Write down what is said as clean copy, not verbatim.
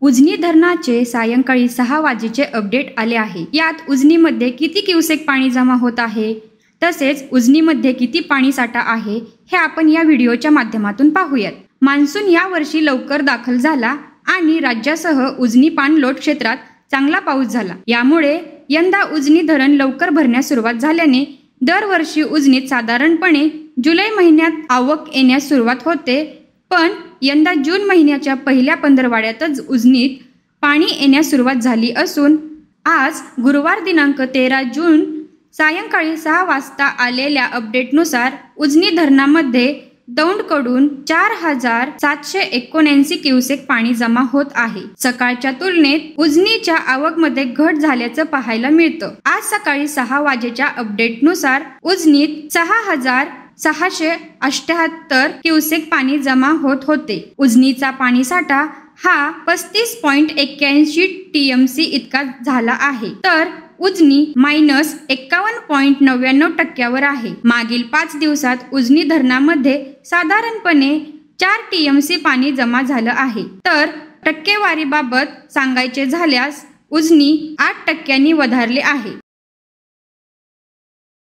उजनी धरणाचे सायंकाळी 6 वाजेचे अपडेट आले आहे। यात उजनीमध्ये किती क्युसेक पाणी जमा होत आहे, तसेच उजनीमध्ये किती पाणी साठा आहे हे आपण या व्हिडिओच्या माध्यमातून पाहूयात। मान्सून यावर्षी लवकर दाखल झाला आणि राज्यासह उजनी पाणलोट क्षेत्रात चांगला पाऊस झाला। यामुळे यंदा उजनी धरण लवकर भरण्यास सुरुवात झाल्याने दरवर्षी उजनीत साधारणपणे जुलै महिन्यात आवक येण्यास सुरुवात होते, पण यंदा जून महिन्याच्या पहिल्या पंधरवड्यातच उजनीत पाणी येण्यास सुरुवात झाली असून आज गुरुवार दिनांक 13 जून सायंकाळी 6 वाजता आलेल्या अपडेटनुसार उजनी धरणामध्ये दौंडकडून 4779 क्युसेक पाणी जमा होत आहे। सकाळच्या तुलनेत उजनीच्या आवकमध्ये घट झाल्याचं पाहायला मिळतं। आज सकाळी 6 वाजेच्या अपडेटनुसार उजनीत 6678 क्युसेक पाणी जमा होत होते। उजनीचा पाणीसाठा हा 35.81 TMC इतका झाला आहे, तर उजनी -51.99% आहे। मागील 5 दिवसात उजनी धरणामध्ये साधारणपणे 4 TMC पाणी जमा झालं आहे। तर टक्केवारीबाबत सांगायचे झाल्यास उजनी 8% वधारले आहे।